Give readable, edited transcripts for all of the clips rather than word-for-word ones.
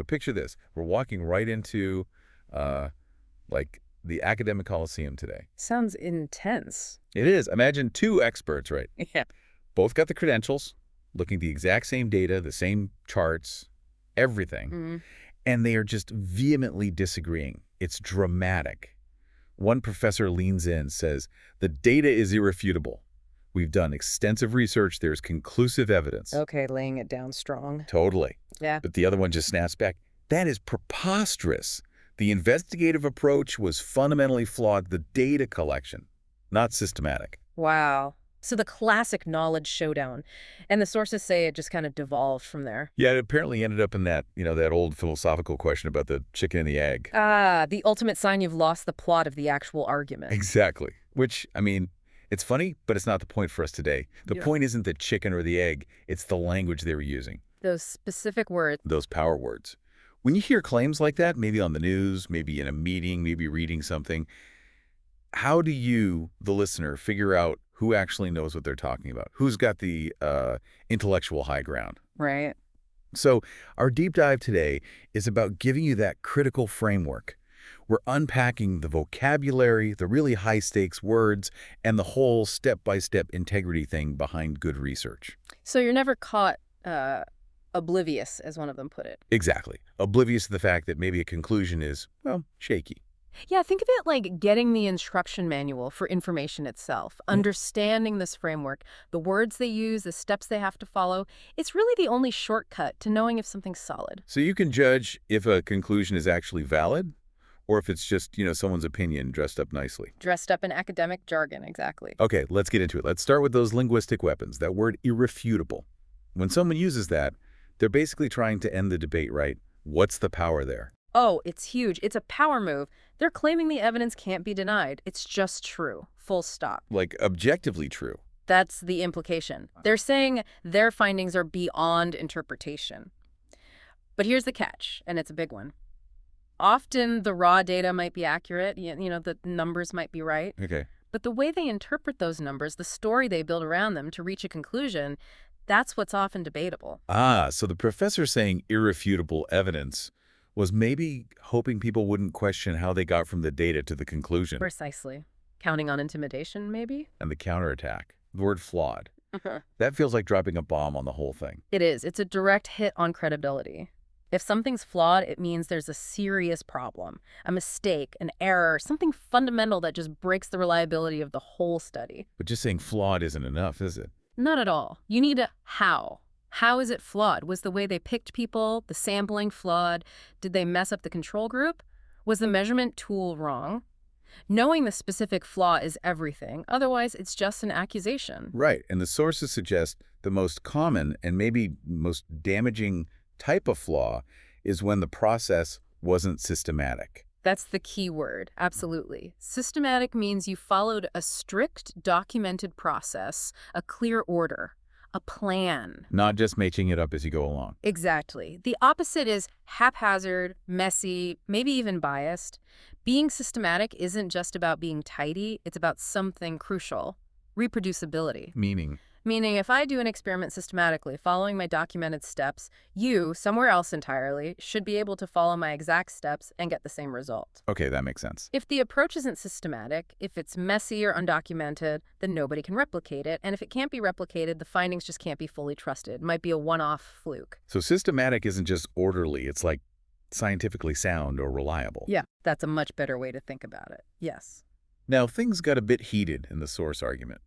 But picture this. We're walking right into, uh, like, the academic coliseum today. Sounds intense. It is. Imagine two experts, right? Yeah. Both got the credentials, looking at the exact same data, the same charts, everything. Mm. And they are just vehemently disagreeing. It's dramatic. One professor leans in, says, the data is irrefutable. We've done extensive research. There's conclusive evidence. Okay, laying it down strong. Totally. Yeah. But the other one just snaps back. That is preposterous. The investigative approach was fundamentally flawed. The data collection, not systematic. Wow. So the classic knowledge showdown. And the sources say it just kind of devolved from there. Yeah, it apparently ended up in that, that old philosophical question about the chicken and the egg. Ah, the ultimate sign you've lost the plot of the actual argument. Exactly. Which, it's funny, but it's not the point for us today. The Yeah. point isn't the chicken or the egg. It's the language they were using. Those specific words. Those power words. When you hear claims like that, maybe on the news, maybe in a meeting, maybe reading something, how do you, the listener, figure out who actually knows what they're talking about? Who's got the intellectual high ground? Right. So our deep dive today is about giving you that critical framework. We're unpacking the vocabulary, the really high-stakes words, and the whole step-by-step integrity thing behind good research. So you're never caught oblivious, as one of them put it. Exactly. Oblivious to the fact that maybe a conclusion is, well, shaky. Yeah, think of it like getting the instruction manual for information itself, understanding this framework, the words they use, the steps they have to follow. It's really the only shortcut to knowing if something's solid. So you can judge if a conclusion is actually valid or if it's just, someone's opinion dressed up nicely. Dressed up in academic jargon, exactly. Okay, let's get into it. Let's start with those linguistic weapons, that word irrefutable. When someone uses that, they're basically trying to end the debate, right? What's the power there? Oh, it's huge. It's a power move. They're claiming the evidence can't be denied. It's just true. Full stop. Like, objectively true. That's the implication. They're saying their findings are beyond interpretation. But here's the catch, and it's a big one. Often the raw data might be accurate, the numbers might be right, Okay. but the way they interpret those numbers, the story they build around them to reach a conclusion, that's what's often debatable. So the professor saying irrefutable evidence was maybe hoping people wouldn't question how they got from the data to the conclusion. Precisely. Counting on intimidation, maybe? And the counterattack, the word flawed. That feels like dropping a bomb on the whole thing. It is. It's a direct hit on credibility. If something's flawed, it means there's a serious problem, a mistake, an error, something fundamental that just breaks the reliability of the whole study. But just saying flawed isn't enough, is it? Not at all. You need a how. How is it flawed? Was the way they picked people, the sampling flawed? Did they mess up the control group? Was the measurement tool wrong? Knowing the specific flaw is everything. Otherwise, it's just an accusation. Right. And the sources suggest the most common and maybe most damaging type of flaw is when the process wasn't systematic. That's the key word, absolutely. Systematic means you followed a strict, documented process, a clear order, a plan. Not just making it up as you go along. Exactly. The opposite is haphazard, messy, maybe even biased. Being systematic isn't just about being tidy, it's about something crucial: reproducibility. Meaning, if I do an experiment systematically, following my documented steps, you, somewhere else entirely, should be able to follow my exact steps and get the same result. Okay, that makes sense. If the approach isn't systematic, if it's messy or undocumented, then nobody can replicate it. And if it can't be replicated, the findings just can't be fully trusted. It might be a one-off fluke. So systematic isn't just orderly, it's like scientifically sound or reliable. Yeah, that's a much better way to think about it. Yes. Now, things got a bit heated in the source argument.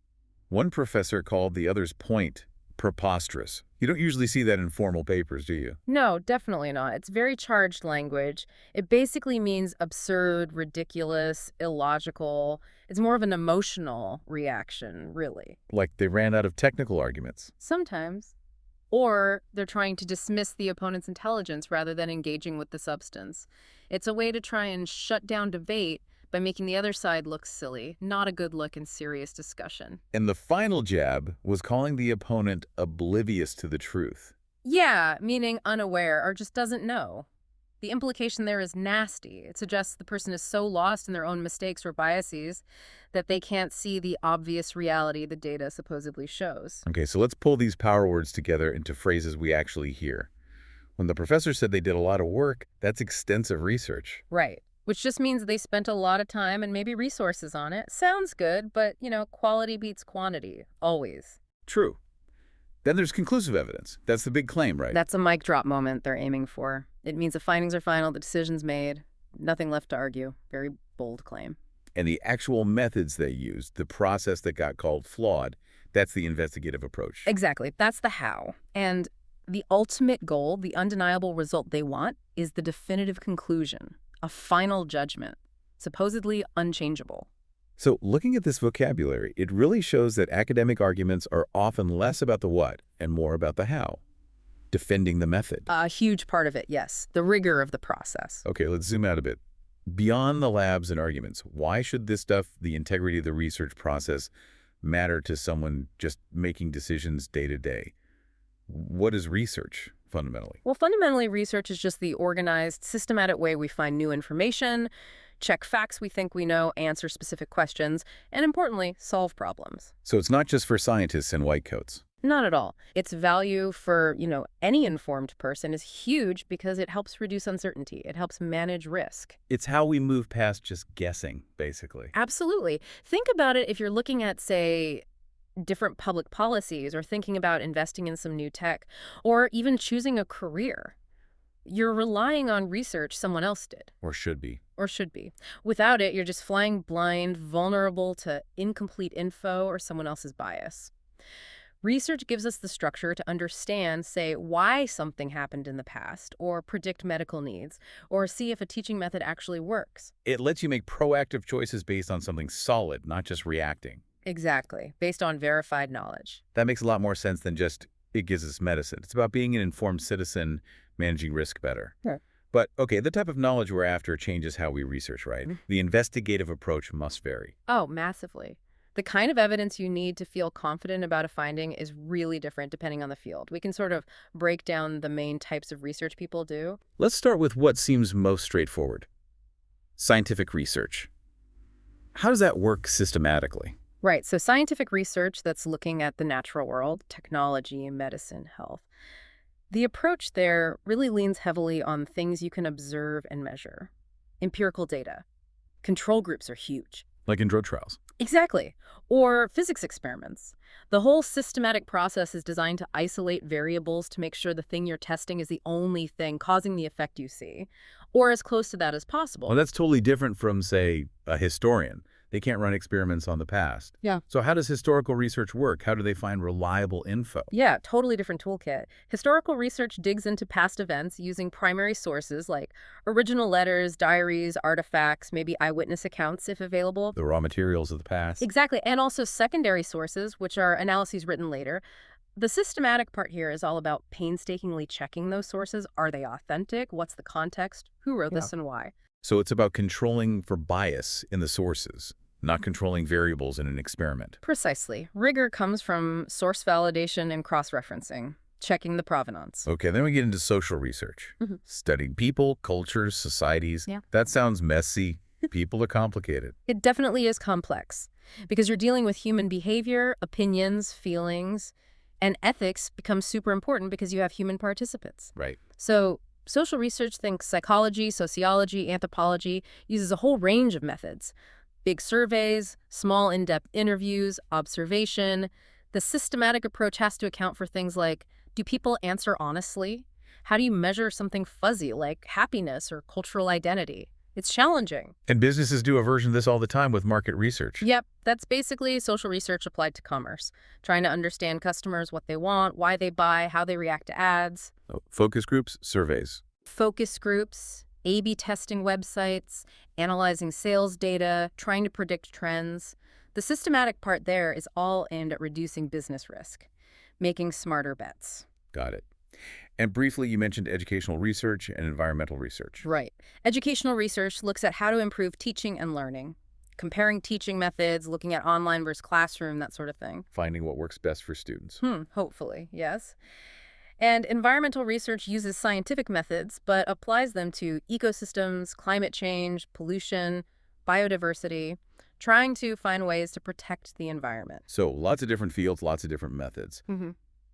One professor called the other's point preposterous. You don't usually see that in formal papers, do you? No, definitely not. It's very charged language. It basically means absurd, ridiculous, illogical. It's more of an emotional reaction, really. Like they ran out of technical arguments. Sometimes. Or they're trying to dismiss the opponent's intelligence rather than engaging with the substance. It's a way to try and shut down debate by making the other side look silly, not a good look in serious discussion. And the final jab was calling the opponent oblivious to the truth. Yeah, meaning unaware or just doesn't know. The implication there is nasty. It suggests the person is so lost in their own mistakes or biases that they can't see the obvious reality the data supposedly shows. Okay, so let's pull these power words together into phrases we actually hear. When the professor said they did a lot of work, that's extensive research. Right. Which just means they spent a lot of time and maybe resources on it. Sounds good, but, quality beats quantity, always. True. Then there's conclusive evidence. That's the big claim, right? That's a mic drop moment they're aiming for. It means the findings are final, the decision's made. Nothing left to argue. Very bold claim. And the actual methods they used, the process that got called flawed, that's the investigative approach. Exactly. That's the how. And the ultimate goal, the undeniable result they want, is the definitive conclusion, a final judgment, supposedly unchangeable. So looking at this vocabulary, it really shows that academic arguments are often less about the what and more about the how. Defending the method. A huge part of it, yes. The rigor of the process. Okay, let's zoom out a bit. Beyond the labs and arguments, why should this stuff, the integrity of the research process, matter to someone just making decisions day to day? What is research, fundamentally? Well, fundamentally, research is just the organized, systematic way we find new information, check facts we think we know, answer specific questions, and importantly, solve problems. So it's not just for scientists in white coats. Not at all. Its value for, any informed person is huge because it helps reduce uncertainty. It helps manage risk. It's how we move past just guessing, basically. Absolutely. Think about it if you're looking at, say, different public policies or thinking about investing in some new tech or even choosing a career. You're relying on research someone else did. Or should be. Or should be. Without it, you're just flying blind, vulnerable to incomplete info or someone else's bias. Research gives us the structure to understand, say, why something happened in the past, or predict medical needs, or see if a teaching method actually works. It lets you make proactive choices based on something solid, not just reacting. Exactly, based on verified knowledge. That makes a lot more sense than just it gives us medicine. It's about being an informed citizen, managing risk better. Sure. But, okay, the type of knowledge we're after changes how we research, right? The investigative approach must vary. Oh, massively. The kind of evidence you need to feel confident about a finding is really different depending on the field. We can sort of break down the main types of research people do. Let's start with what seems most straightforward. Scientific research. How does that work systematically? Right, so scientific research that's looking at the natural world, technology, medicine, health. The approach there really leans heavily on things you can observe and measure. Empirical data. Control groups are huge. Like in drug trials. Exactly. Or physics experiments. The whole systematic process is designed to isolate variables to make sure the thing you're testing is the only thing causing the effect you see, or as close to that as possible. Well, that's totally different from, say, a historian. They can't run experiments on the past. Yeah. So how does historical research work? How do they find reliable info? Yeah, totally different toolkit. Historical research digs into past events using primary sources like original letters, diaries, artifacts, maybe eyewitness accounts if available. The raw materials of the past. Exactly, and also secondary sources, which are analyses written later. The systematic part here is all about painstakingly checking those sources. Are they authentic? What's the context? Who wrote this and why? So it's about controlling for bias in the sources, not controlling variables in an experiment. Precisely. Rigor comes from source validation and cross-referencing, checking the provenance. Okay, then we get into social research. Studying people, cultures, societies. Yeah. That sounds messy. People are complicated. It definitely is complex because you're dealing with human behavior, opinions, feelings, and ethics becomes super important because you have human participants. Right. So social research thinks psychology, sociology, anthropology, uses a whole range of methods. Big surveys, small in-depth interviews, observation. The systematic approach has to account for things like, do people answer honestly? How do you measure something fuzzy like happiness or cultural identity? It's challenging. And businesses do a version of this all the time with market research. Yep, that's basically social research applied to commerce, trying to understand customers, what they want, why they buy, how they react to ads. Focus groups, surveys. Focus groups, A/B testing websites, analyzing sales data, trying to predict trends. The systematic part there is all aimed at reducing business risk, making smarter bets. Got it. And briefly, you mentioned educational research and environmental research. Right. Educational research looks at how to improve teaching and learning, comparing teaching methods, looking at online versus classroom, that sort of thing. Finding what works best for students. Hopefully, yes. And environmental research uses scientific methods, but applies them to ecosystems, climate change, pollution, biodiversity, trying to find ways to protect the environment. So lots of different fields, lots of different methods.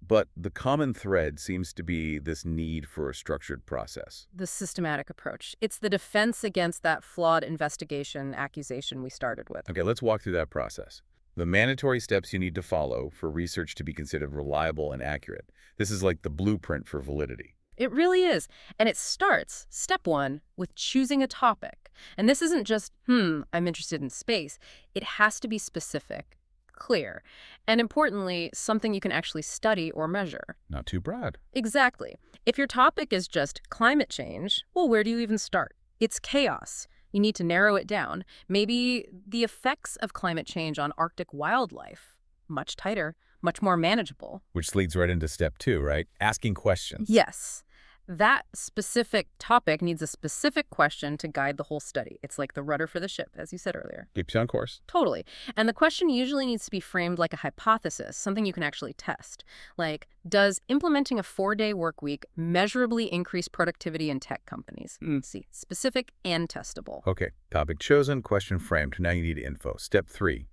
But the common thread seems to be this need for a structured process. The systematic approach. It's the defense against that flawed investigation accusation we started with. Okay, let's walk through that process. The mandatory steps you need to follow for research to be considered reliable and accurate. This is like the blueprint for validity. It really is. And it starts, step one, with choosing a topic. And this isn't just, I'm interested in space. It has to be specific, clear, and importantly, something you can actually study or measure. Not too broad. Exactly. If your topic is just climate change, well, where do you even start? It's chaos. You need to narrow it down. Maybe the effects of climate change on Arctic wildlife. Much tighter, much more manageable. Which leads right into step 2, right? Asking questions. Yes. That specific topic needs a specific question to guide the whole study. It's like the rudder for the ship, as you said earlier. Keeps you on course. Totally. And the question usually needs to be framed like a hypothesis, something you can actually test. Like, does implementing a 4-day work week measurably increase productivity in tech companies? See, specific and testable. Okay, topic chosen, question framed. Now you need info. Step 3,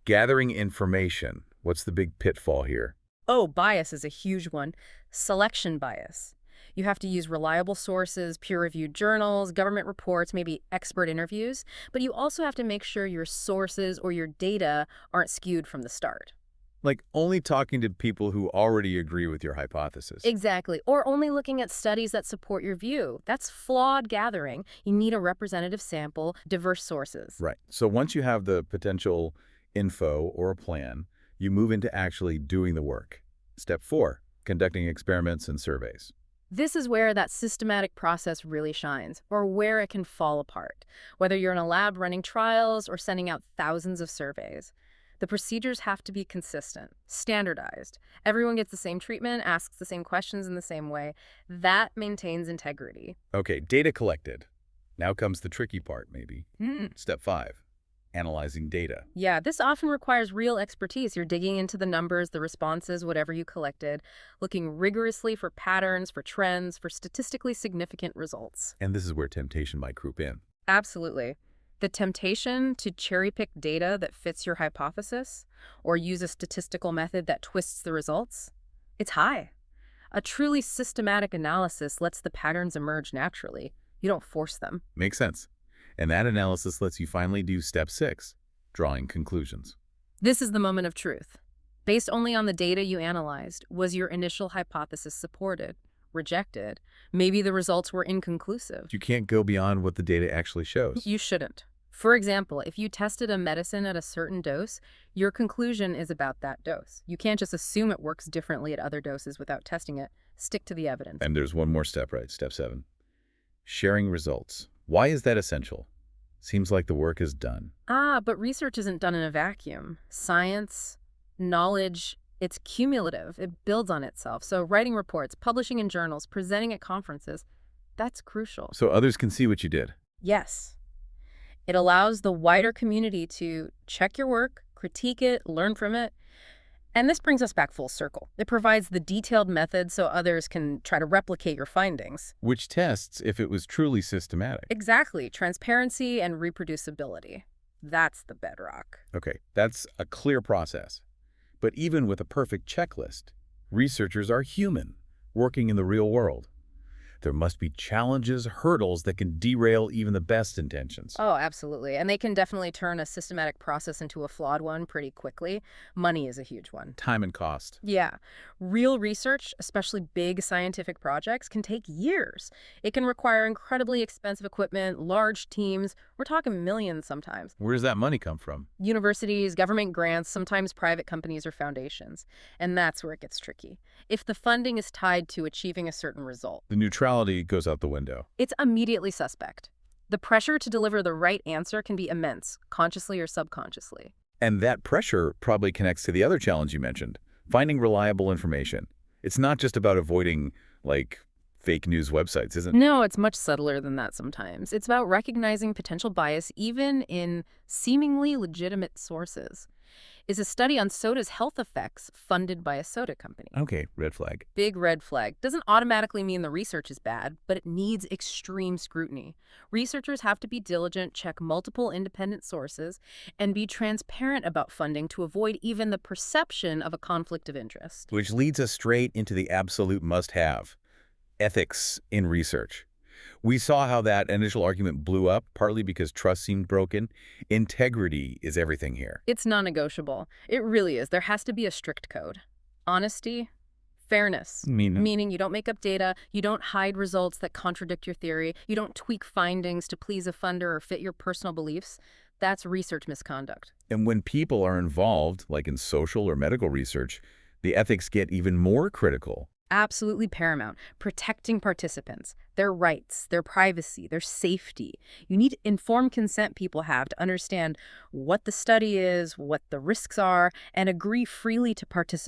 gathering information. What's the big pitfall here? Oh, bias is a huge one. Selection bias. You have to use reliable sources, peer-reviewed journals, government reports, maybe expert interviews, but you also have to make sure your sources or your data aren't skewed from the start. Like only talking to people who already agree with your hypothesis. Exactly. Or only looking at studies that support your view. That's flawed gathering. You need a representative sample, diverse sources. Right. So once you have the potential info or a plan, you move into actually doing the work. Step 4, conducting experiments and surveys. This is where that systematic process really shines, or where it can fall apart, whether you're in a lab running trials or sending out thousands of surveys. The procedures have to be consistent, standardized. Everyone gets the same treatment, asks the same questions in the same way. That maintains integrity. Okay, data collected. Now comes the tricky part, maybe. Step 5, analyzing data. Yeah, this often requires real expertise. You're digging into the numbers, the responses, whatever you collected, looking rigorously for patterns, for trends, for statistically significant results. And this is where temptation might creep in. Absolutely. The temptation to cherry-pick data that fits your hypothesis or use a statistical method that twists the results, it's high. A truly systematic analysis lets the patterns emerge naturally. You don't force them. Makes sense. And that analysis lets you finally do step 6, drawing conclusions. This is the moment of truth. Based only on the data you analyzed, was your initial hypothesis supported, rejected? Maybe the results were inconclusive. You can't go beyond what the data actually shows. You shouldn't. For example, if you tested a medicine at a certain dose, your conclusion is about that dose. You can't just assume it works differently at other doses without testing it. Stick to the evidence. And there's one more step, right? Step 7, sharing results. Why is that essential? Seems like the work is done. But research isn't done in a vacuum. Science, knowledge, it's cumulative. It builds on itself. So writing reports, publishing in journals, presenting at conferences, that's crucial. So others can see what you did. Yes. It allows the wider community to check your work, critique it, learn from it. And this brings us back full circle. It provides the detailed method so others can try to replicate your findings. Which tests if it was truly systematic. Exactly. Transparency and reproducibility. That's the bedrock. Okay, that's a clear process. But even with a perfect checklist, researchers are human, working in the real world. There must be challenges, hurdles that can derail even the best intentions. Oh, absolutely. And they can definitely turn a systematic process into a flawed one pretty quickly. Money is a huge one. Time and cost. Yeah. Real research, especially big scientific projects, can take years. It can require incredibly expensive equipment, large teams. We're talking millions sometimes. Where does that money come from? Universities, government grants, sometimes private companies or foundations. And that's where it gets tricky. If the funding is tied to achieving a certain result, The neutrality goes out the window. it's immediately suspect. The pressure to deliver the right answer can be immense, consciously or subconsciously. And that pressure probably connects to the other challenge you mentioned, finding reliable information. It's not just about avoiding, like, fake news websites, is it? No, it's much subtler than that sometimes. It's about recognizing potential bias even in seemingly legitimate sources. is a study on soda's health effects funded by a soda company. Okay, red flag. Big red flag. Doesn't automatically mean the research is bad, but it needs extreme scrutiny. Researchers have to be diligent, check multiple independent sources, and be transparent about funding to avoid even the perception of a conflict of interest. Which leads us straight into the absolute must-have, ethics in research. We saw how that initial argument blew up, partly because trust seemed broken. Integrity is everything here. It's non-negotiable. It really is. There has to be a strict code. Honesty, fairness. Meaning you don't make up data, you don't hide results that contradict your theory, you don't tweak findings to please a funder or fit your personal beliefs. That's research misconduct. And when people are involved, like in social or medical research, the ethics get even more critical. Absolutely paramount. Protecting participants, their rights, their privacy, their safety. You need informed consent people have to understand what the study is, what the risks are, and agree freely to participate.